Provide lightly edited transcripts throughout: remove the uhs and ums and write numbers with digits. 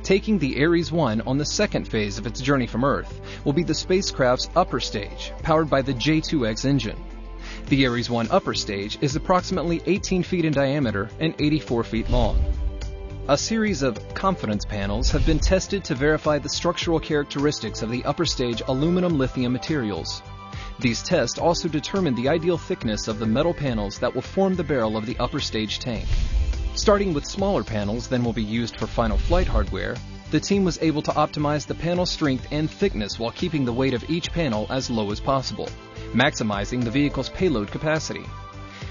Taking the Ares 1 on the second phase of its journey from Earth will be the spacecraft's upper stage, powered by the J2X engine. The Ares 1 upper stage is approximately 18 feet in diameter and 84 feet long. A series of confidence panels have been tested to verify the structural characteristics of the upper stage aluminum-lithium materials. These tests also determine the ideal thickness of the metal panels that will form the barrel of the upper stage tank. Starting with smaller panels than will be used for final flight hardware, the team was able to optimize the panel strength and thickness while keeping the weight of each panel as low as possible, maximizing the vehicle's payload capacity.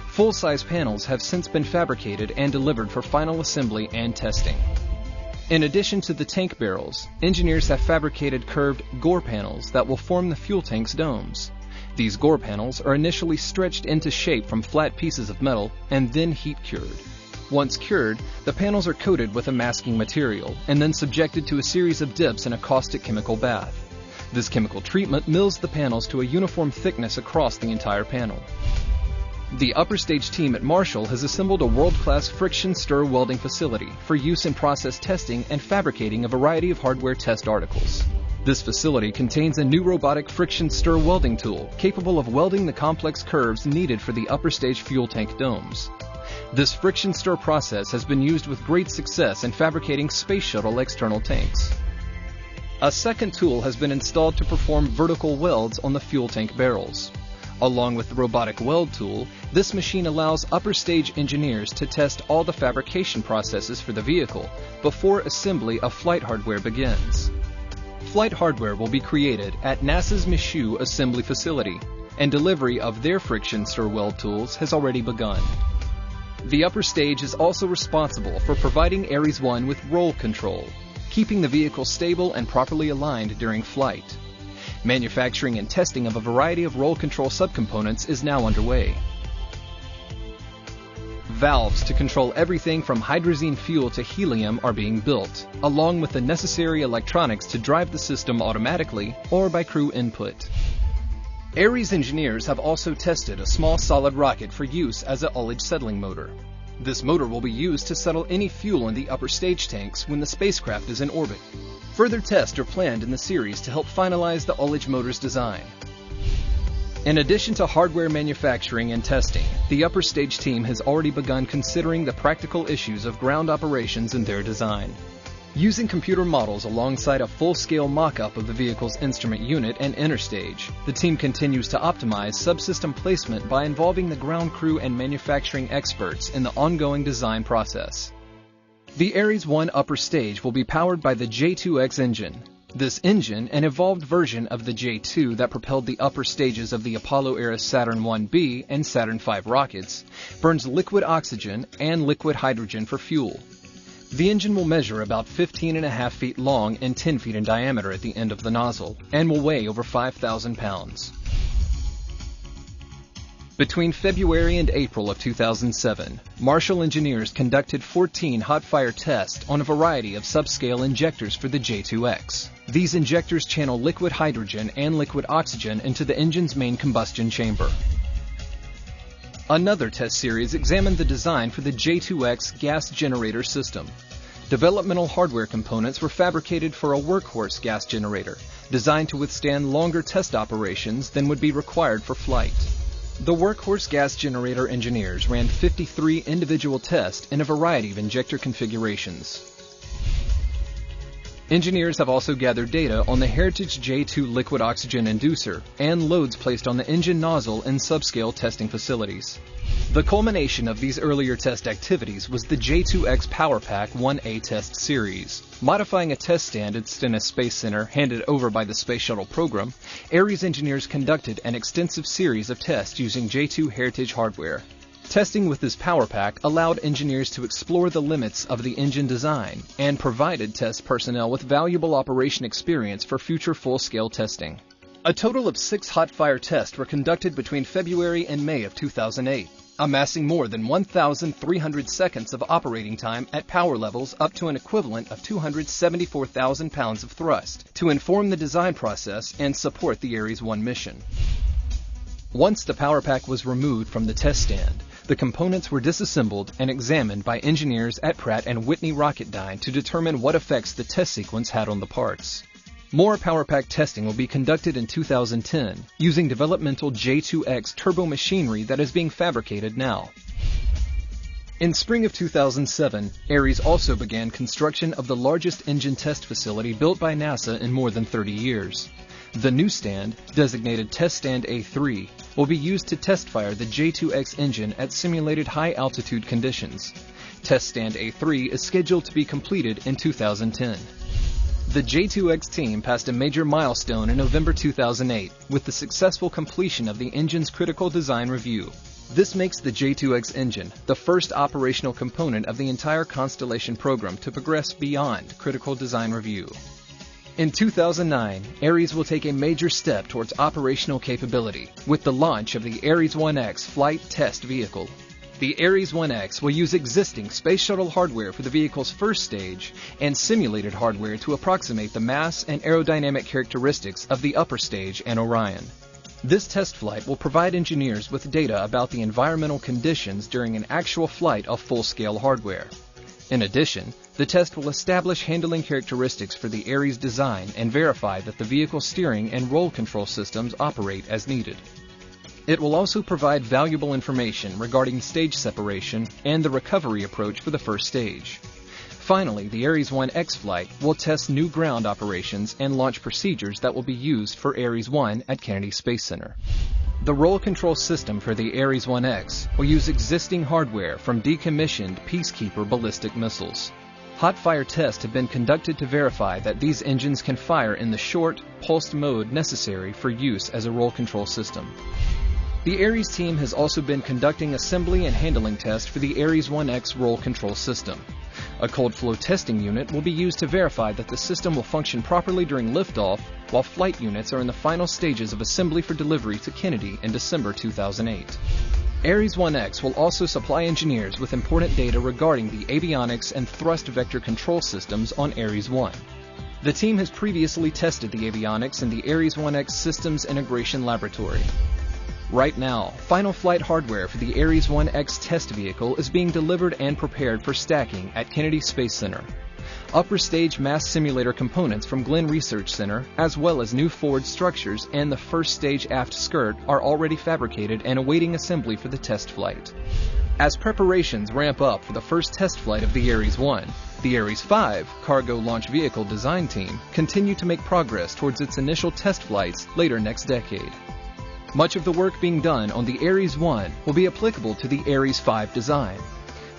Full-size panels have since been fabricated and delivered for final assembly and testing. In addition to the tank barrels, engineers have fabricated curved gore panels that will form the fuel tank's domes. These gore panels are initially stretched into shape from flat pieces of metal and then heat-cured. Once cured, the panels are coated with a masking material and then subjected to a series of dips in a caustic chemical bath. This chemical treatment mills the panels to a uniform thickness across the entire panel. The upper stage team at Marshall has assembled a world-class friction stir welding facility for use in process testing and fabricating a variety of hardware test articles. This facility contains a new robotic friction stir welding tool capable of welding the complex curves needed for the upper stage fuel tank domes. This friction stir process has been used with great success in fabricating space shuttle external tanks. A second tool has been installed to perform vertical welds on the fuel tank barrels. Along with the robotic weld tool, this machine allows upper stage engineers to test all the fabrication processes for the vehicle before assembly of flight hardware begins. Flight hardware will be created at NASA's Michoud assembly facility, and delivery of their friction stir weld tools has already begun. The upper stage is also responsible for providing Ares 1 with roll control, keeping the vehicle stable and properly aligned during flight. Manufacturing and testing of a variety of roll control subcomponents is now underway. Valves to control everything from hydrazine fuel to helium are being built, along with the necessary electronics to drive the system automatically or by crew input. Ares engineers have also tested a small solid rocket for use as a ullage settling motor. This motor will be used to settle any fuel in the upper stage tanks when the spacecraft is in orbit. Further tests are planned in the series to help finalize the ullage motor's design. In addition to hardware manufacturing and testing, the upper stage team has already begun considering the practical issues of ground operations in their design. Using computer models alongside a full-scale mock-up of the vehicle's instrument unit and interstage, the team continues to optimize subsystem placement by involving the ground crew and manufacturing experts in the ongoing design process. The Ares 1 upper stage will be powered by the J2X engine. This engine, an evolved version of the J2 that propelled the upper stages of the Apollo-era Saturn 1B and Saturn V rockets, burns liquid oxygen and liquid hydrogen for fuel. The engine will measure about 15.5 feet long and 10 feet in diameter at the end of the nozzle, and will weigh over 5,000 pounds. Between February and April of 2007, Marshall engineers conducted 14 hot-fire tests on a variety of subscale injectors for the J2X. These injectors channel liquid hydrogen and liquid oxygen into the engine's main combustion chamber. Another test series examined the design for the J2X gas generator system. Developmental hardware components were fabricated for a workhorse gas generator, designed to withstand longer test operations than would be required for flight. The workhorse gas generator engineers ran 53 individual tests in a variety of injector configurations. Engineers have also gathered data on the Heritage J2 liquid oxygen inducer and loads placed on the engine nozzle in subscale testing facilities. The culmination of these earlier test activities was the J2X Power Pack 1A test series. Modifying a test stand at Stennis Space Center handed over by the Space Shuttle program, Ares engineers conducted an extensive series of tests using J2 Heritage hardware. Testing with this power pack allowed engineers to explore the limits of the engine design and provided test personnel with valuable operation experience for future full-scale testing. A total of 6 hot-fire tests were conducted between February and May of 2008, amassing more than 1,300 seconds of operating time at power levels up to an equivalent of 274,000 pounds of thrust to inform the design process and support the Ares 1 mission. Once the power pack was removed from the test stand, The components were disassembled and examined by engineers at Pratt & Whitney Rocketdyne to determine what effects the test sequence had on the parts. More power pack testing will be conducted in 2010 using developmental J2X turbo machinery that is being fabricated now. In spring of 2007, Ares also began construction of the largest engine test facility built by NASA in more than 30 years. The new stand, designated Test Stand A3, will be used to test fire the J2X engine at simulated high-altitude conditions. Test Stand A3 is scheduled to be completed in 2010. The J2X team passed a major milestone in November 2008 with the successful completion of the engine's critical design review. This makes the J2X engine the first operational component of the entire Constellation program to progress beyond critical design review. In 2009, Ares will take a major step towards operational capability with the launch of the Ares 1X flight test vehicle. The Ares 1X will use existing space shuttle hardware for the vehicle's first stage and simulated hardware to approximate the mass and aerodynamic characteristics of the upper stage and Orion. This test flight will provide engineers with data about the environmental conditions during an actual flight of full-scale hardware. In addition, the test will establish handling characteristics for the Ares design and verify that the vehicle's steering and roll control systems operate as needed. It will also provide valuable information regarding stage separation and the recovery approach for the first stage. Finally, the Ares 1X flight will test new ground operations and launch procedures that will be used for Ares 1 at Kennedy Space Center. The roll control system for the Ares 1X will use existing hardware from decommissioned Peacekeeper ballistic missiles. Hot fire tests have been conducted to verify that these engines can fire in the short, pulsed mode necessary for use as a roll control system. The Ares team has also been conducting assembly and handling tests for the Ares 1X roll control system. A cold flow testing unit will be used to verify that the system will function properly during liftoff, while flight units are in the final stages of assembly for delivery to Kennedy in December 2008. Ares 1X will also supply engineers with important data regarding the avionics and thrust vector control systems on Ares 1. The team has previously tested the avionics in the Ares 1X Systems Integration Laboratory. Right now, final flight hardware for the Ares 1X test vehicle is being delivered and prepared for stacking at Kennedy Space Center. Upper stage mass simulator components from Glenn Research Center, as well as new forward structures and the first stage aft skirt, are already fabricated and awaiting assembly for the test flight. As preparations ramp up for the first test flight of the Ares 1, the Ares 5 cargo launch vehicle design team continue to make progress towards its initial test flights later next decade. Much of the work being done on the Ares 1 will be applicable to the Ares 5 design.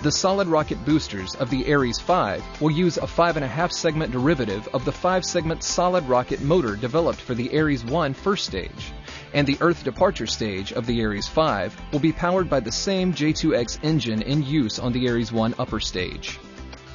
The solid rocket boosters of the Ares 5 will use a 5.5 segment derivative of the 5-segment solid rocket motor developed for the Ares 1 first stage, and the Earth departure stage of the Ares 5 will be powered by the same J2X engine in use on the Ares 1 upper stage.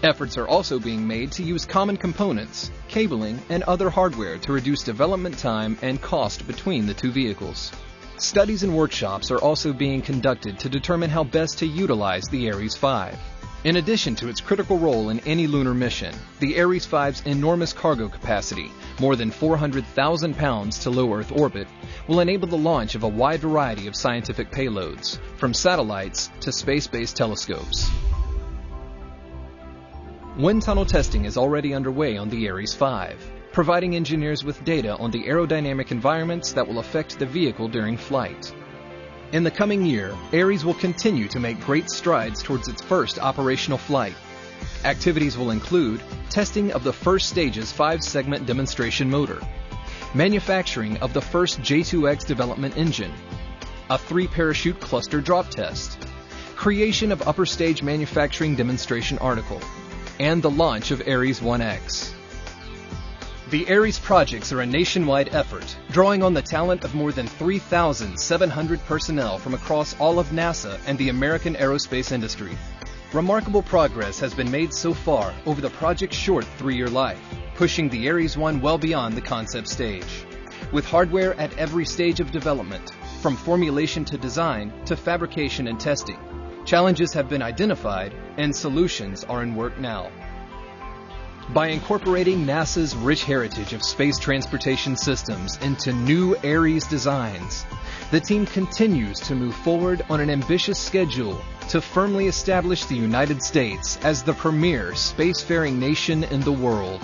Efforts are also being made to use common components, cabling, and other hardware to reduce development time and cost between the two vehicles. Studies and workshops are also being conducted to determine how best to utilize the Ares 5. In addition to its critical role in any lunar mission, the Ares 5's enormous cargo capacity, more than 400,000 pounds to low Earth orbit, will enable the launch of a wide variety of scientific payloads, from satellites to space-based telescopes. Wind tunnel testing is already underway on the Ares 5. Providing engineers with data on the aerodynamic environments that will affect the vehicle during flight. In the coming year, Ares will continue to make great strides towards its first operational flight. Activities will include testing of the first stage's 5-segment demonstration motor, manufacturing of the first J2X development engine, a 3-parachute cluster drop test, creation of upper stage manufacturing demonstration article, and the launch of Ares 1X. The Ares projects are a nationwide effort, drawing on the talent of more than 3,700 personnel from across all of NASA and the American aerospace industry. Remarkable progress has been made so far over the project's short 3-year life, pushing the Ares 1 well beyond the concept stage. With hardware at every stage of development, from formulation to design to fabrication and testing, challenges have been identified and solutions are in work now. By incorporating NASA's rich heritage of space transportation systems into new Ares designs, the team continues to move forward on an ambitious schedule to firmly establish the United States as the premier spacefaring nation in the world.